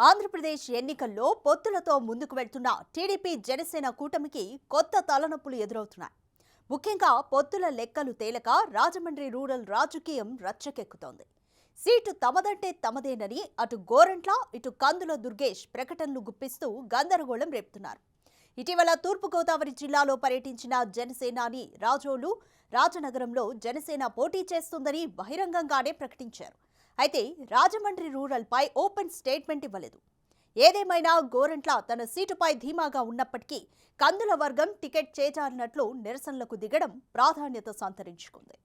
ఆంధ్రప్రదేశ్ ఎన్నికల్లో పొత్తులతో ముందుకు వెళ్తున్న టీడీపీ జనసేన కూటమికి కొత్త తలనొప్పులు ఎదురవుతున్నాయి. ముఖ్యంగా పొత్తుల లెక్కలు తేలక రాజమండ్రి రూరల్ రాజకీయం రచ్చకెక్కుతోంది. సీటు తమదంటే తమదేనని అటు గోరంట్ల ఇటు కందుల దుర్గేష్ ప్రకటనలు గుప్పిస్తూ గందరగోళం రేపుతున్నారు. ఇటీవల తూర్పుగోదావరి జిల్లాలో పర్యటించిన జనసేనాని రాజోలు రాజనగరంలో జనసేన పోటీ చేస్తుందని బహిరంగంగానే ప్రకటించారు. అయితే రాజమండ్రి రూరల్ పై ఓపెన్ స్టేట్మెంట్ ఇవ్వలేదు. ఏదేమైనా గోరంట్ల తన సీటుపై ధీమాగా ఉన్నప్పటికీ కందుల వర్గం టికెట్ చేజారినట్లు నిరసనలకు దిగడం ప్రాధాన్యత సంతరించుకుంది.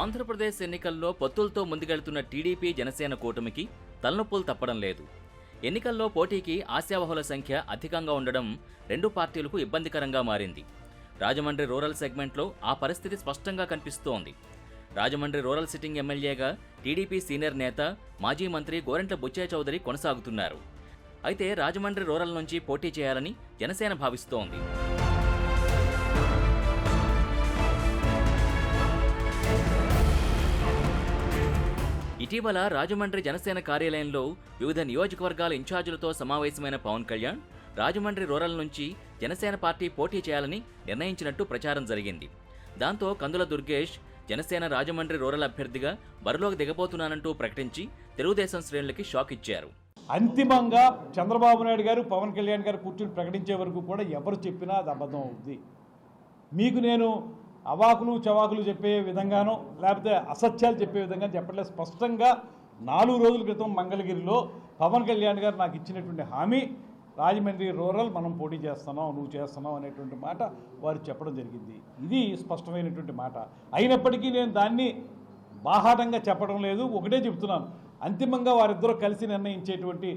ఆంధ్రప్రదేశ్ ఎన్నికల్లో పొత్తులతో ముందుకెళ్తున్న టీడీపీ జనసేన కూటమికి తలనొప్పులు తప్పడం లేదు. ఎన్నికల్లో పోటీకి ఆశావహుల సంఖ్య అధికంగా ఉండడం రెండు పార్టీలకు ఇబ్బందికరంగా మారింది. రాజమండ్రి రూరల్ సెగ్మెంట్లో ఆ పరిస్థితి స్పష్టంగా కనిపిస్తోంది. రాజమండ్రి రూరల్ సిట్టింగ్ ఎమ్మెల్యేగా టీడీపీ సీనియర్ నేత మాజీ మంత్రి గోరంట్ల బుచ్చయ్య చౌదరి కొనసాగుతున్నారు. అయితే రాజమండ్రి రూరల్ నుంచి పోటీ చేయాలని జనసేన భావిస్తోంది. ఇటీవల రాజమండ్రి జనసేన కార్యాలయంలో వివిధ నియోజకవర్గాల ఇన్ఛార్జీలతో సమావేశమైన పవన్ కళ్యాణ్ రాజమండ్రి రూరల్ నుంచి జనసేన పార్టీ పోటీ చేయాలని నిర్ణయించినట్టు ప్రచారం జరిగింది. దాంతో కందుల దుర్గేష్ జనసేన రాజమండ్రి రూరల్ అభ్యర్థిగా బరిలోకి దిగబోతున్నానంటూ ప్రకటించి తెలుగుదేశం శ్రేణులకి షాక్ ఇచ్చారు. అంతిమంగా చంద్రబాబు నాయుడు గారు పవన్ కళ్యాణ్ గారు కూర్చుని ప్రకటించే వరకు కూడా ఎవరు చెప్పినా అది అబద్ధం అవుతుంది. మీకు నేను అవాకులు చవాకులు చెప్పే విధంగానో లేకపోతే అసత్యాలు చెప్పే విధంగా చెప్పట్లేదు. స్పష్టంగా 4 రోజుల క్రితం మంగళగిరిలో పవన్ కళ్యాణ్ గారు నాకు ఇచ్చినటువంటి హామీ రాజమండ్రి రూరల్ మనం పోటీ చేస్తున్నాం, నువ్వు చేస్తున్నావు అనేటువంటి మాట వారు చెప్పడం జరిగింది. ఇది స్పష్టమైనటువంటి మాట. అయినప్పటికీ నేను దాన్ని బాహాటంగా చెప్పడం లేదు. ఒకటే చెప్తున్నాను, అంతిమంగా వారిద్దరూ కలిసి నిర్ణయించేటువంటి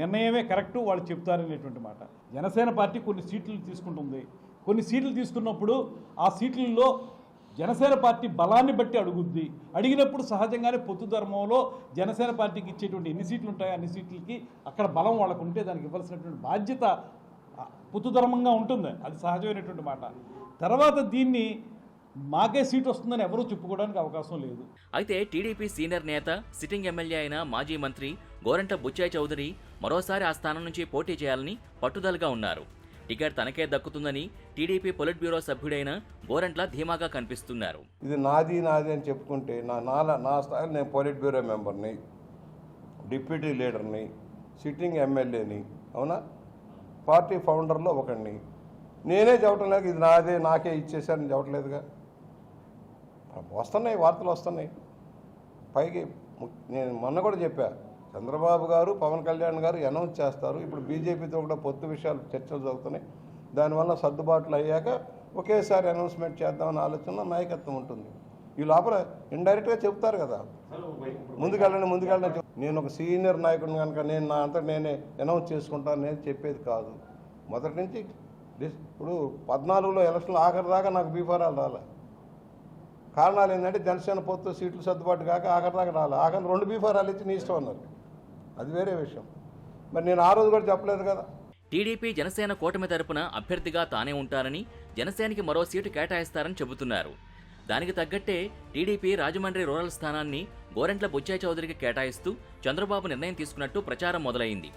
నిర్ణయమే కరెక్టు, వాళ్ళు చెప్తారనేటువంటి మాట. జనసేన పార్టీ కొన్ని సీట్లు తీసుకుంటుంది. కొన్ని సీట్లు తీసుకున్నప్పుడు ఆ సీట్లలో జనసేన పార్టీ బలాన్ని బట్టి అడుగుద్ది. అడిగినప్పుడు సహజంగానే పొత్తు ధర్మంలో జనసేన పార్టీకి ఇచ్చేటువంటి ఎన్ని సీట్లు ఉంటాయో అన్ని సీట్లకి అక్కడ బలం వాళ్ళకు ఉంటే దానికి ఇవ్వాల్సినటువంటి బాధ్యత పొత్తు ధర్మంగా ఉంటుంది. అది సహజమైనటువంటి మాట. తర్వాత దీన్ని మాకే సీట్ వస్తుందని ఎవరూ చెప్పుకోవడానికి అవకాశం లేదు. అయితే టీడీపీ సీనియర్ నేత సిట్టింగ్ ఎమ్మెల్యే అయిన మాజీ మంత్రి గోరంట్ల బుచ్చయ్య చౌదరి మరోసారి ఆ స్థానం నుంచి పోటీ చేయాలని పట్టుదలగా ఉన్నారు. టికెట్ తనకే దక్కుతుందని టీడీపీ పొలిట్ బ్యూరో సభ్యుడైన గోరంట్ల ధీమాగా కనిపిస్తున్నారు. ఇది నాది అని చెప్పుకుంటే నా స్థాయిలో నేను పొలిట్ బ్యూరో మెంబర్ని, డిప్యూటీ లీడర్ని, సిట్టింగ్ ఎమ్మెల్యేని, అవునా, పార్టీ ఫౌండర్లో ఒకడిని. నేనే చెప్పటం లేదు ఇది నాదే, నాకే ఇచ్చేసారని చెప్పట్లేదుగా. వస్తున్నాయి, వార్తలు వస్తున్నాయి. పైకి నేను మొన్న కూడా చెప్పా, చంద్రబాబు గారు పవన్ కళ్యాణ్ గారు అనౌన్స్ చేస్తారు. ఇప్పుడు బీజేపీతో కూడా పొత్తు విషయాలు చర్చలు జరుగుతున్నాయి. దానివల్ల సర్దుబాట్లు అయ్యాక ఒకేసారి అనౌన్స్మెంట్ చేద్దామని ఆలోచన నాయకత్వం ఉంటుంది. ఈ లోపల ఇండైరెక్ట్గా చెప్తారు కదా, ముందుకెళ్ళండి. నేను ఒక సీనియర్ నాయకుడిని కనుక నేను నా అంతా నేనే అనౌన్స్ చేసుకుంటాను నేను చెప్పేది కాదు. మొదటి నుంచి ఇప్పుడు 14లో ఎలక్షన్లు ఆఖరి దాకా నాకు బీఫారాలు రాలే. కారణాలు ఏంటంటే జనసేన పొత్తు సీట్లు సర్దుబాటు కాక ఆఖరి దాకా రాలే. ఆఖరి 2 బీఫారాలు ఇచ్చి నీ ఇష్టం అన్నారు. అది వేరే విషయం. మరి నేను ఆ రోజు కూడా చెప్పలేదు కదా. టీడీపీ జనసేన కూటమి తరపున అభ్యర్థిగా తానే ఉంటారని, జనసేనకి మరో సీటు కేటాయిస్తారని చెబుతున్నారు. దానికి తగ్గట్టే టీడీపీ రాజమండ్రి రూరల్ స్థానాన్ని గోరంట్ల బుచ్చయ్య చౌదరికి కేటాయిస్తూ చంద్రబాబు నిర్ణయం తీసుకున్నట్టు ప్రచారం మొదలైంది.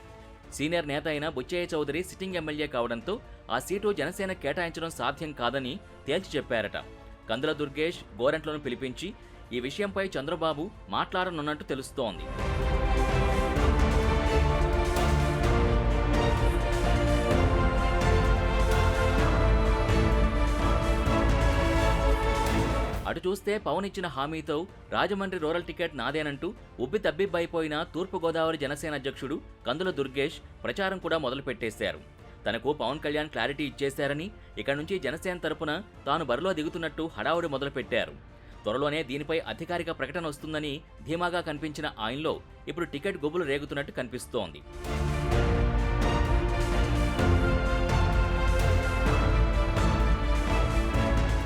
సీనియర్ నేత అయిన బుచ్చయ్య చౌదరి సిట్టింగ్ ఎమ్మెల్యే కావడంతో ఆ సీటు జనసేన కేటాయించడం సాధ్యం కాదని తేల్చి చెప్పారట. కందుల దుర్గేష్ గోరంట్లను పిలిపించి ఈ విషయంపై చంద్రబాబు మాట్లాడనున్నట్టు తెలుస్తోంది. అటు చూస్తే పవన్ ఇచ్చిన హామీతో రాజమండ్రి రూరల్ టికెట్ నాదేనంటూ ఉబ్బి తబ్బిబ్బైపోయిన తూర్పుగోదావరి జనసేన అధ్యక్షుడు కందుల దుర్గేష్ ప్రచారం కూడా మొదలుపెట్టేశారు. తనకు పవన్ కళ్యాణ్ క్లారిటీ ఇచ్చేశారని, ఇక నుంచి జనసేన తరపున తాను బరిలో దిగుతున్నట్టు హడావుడి మొదలుపెట్టారు. త్వరలోనే దీనిపై అధికారిక ప్రకటన వస్తుందని ధీమాగా కనిపించిన ఆయనలో ఇప్పుడు టికెట్ గుబులు రేగుతున్నట్టు కనిపిస్తోంది.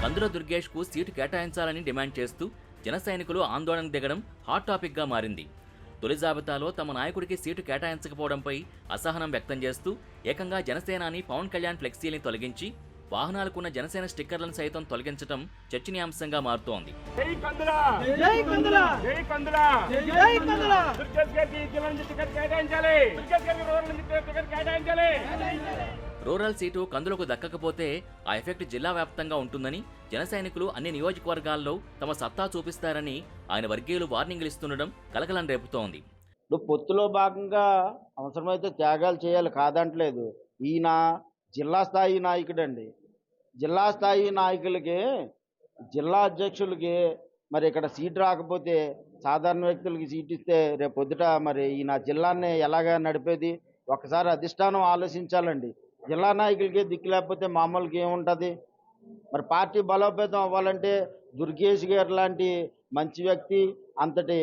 కందుల దుర్గేష్కు సీటు కేటాయించాలని డిమాండ్ చేస్తూ జన సైనికులు ఆందోళనకు దిగడం హాట్ టాపిక్గా మారింది. తొలి జాబితాలో తమ నాయకుడికి సీటు కేటాయించకపోవడంపై అసహనం వ్యక్తం చేస్తూ ఏకంగా జనసేనాని పవన్ కళ్యాణ్ ఫ్లెక్సీని తొలగించి వాహనాలకున్న జనసేన స్టిక్కర్లను సైతం తొలగించడం చర్చనీయాంశంగా మారుతోంది. రూరల్ సీటు కందులకు దక్కకపోతే ఆ ఎఫెక్ట్ జిల్లా వ్యాప్తంగా ఉంటుందని, జన సైనికులు అన్ని నియోజకవర్గాల్లో తమ సత్తా చూపిస్తారని ఆయన వర్గీయులు వార్నింగ్లు ఇస్తుండడం కలకలం రేపుతోంది. ఇప్పుడు పొత్తులో భాగంగా అవసరమైతే త్యాగాలు చేయాలి, కాదంటలేదు. ఈయన జిల్లా స్థాయి నాయకుడండి. జిల్లా స్థాయి నాయకులకి, జిల్లా అధ్యక్షులకి మరి ఇక్కడ సీట్ రాకపోతే సాధారణ వ్యక్తులకి సీట్ ఇస్తే రేపు పొద్దుట మరి ఈయన జిల్లాని ఎలాగా నడిపేది? ఒకసారి అధిష్టానం ఆలోచించాలండి. జిల్లా నాయకులకి దిక్కు లేకపోతే మామూలుగా ఏముంటుంది? మరి పార్టీ బలోపేతం అవ్వాలంటే దుర్గేష్ గారు లాంటి మంచి వ్యక్తి, అంతటి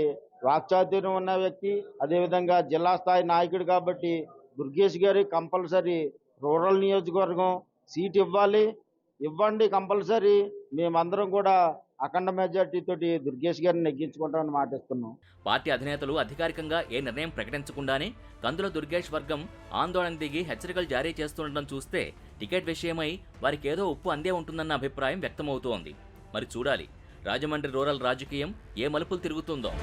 వాక్చాతుర్యం ఉన్న వ్యక్తి, అదేవిధంగా జిల్లా స్థాయి నాయకుడు కాబట్టి దుర్గేష్ గారి కంపల్సరీ రూరల్ నియోజకవర్గం సీట్ ఇవ్వండి కంపల్సరీ. మేమందరం కూడా అఖండ మెజార్టీ తోటి దుర్గేష్ గారిని నెగ్గించుకుంటామని మాటిస్తున్నాం. పార్టీ అధినేతలు అధికారికంగా ఏ నిర్ణయం ప్రకటించకుండానే కందుల దుర్గేష్ వర్గం ఆందోళన దిగి హెచ్చరికలు జారీ చేస్తుండటం చూస్తే టికెట్ విషయమై వారికేదో ఉప్పు అందే ఉంటుందన్న అభిప్రాయం వ్యక్తమవుతోంది. మరి చూడాలి రాజమండ్రి రూరల్ రాజకీయం ఏ మలుపులు తిరుగుతుందో.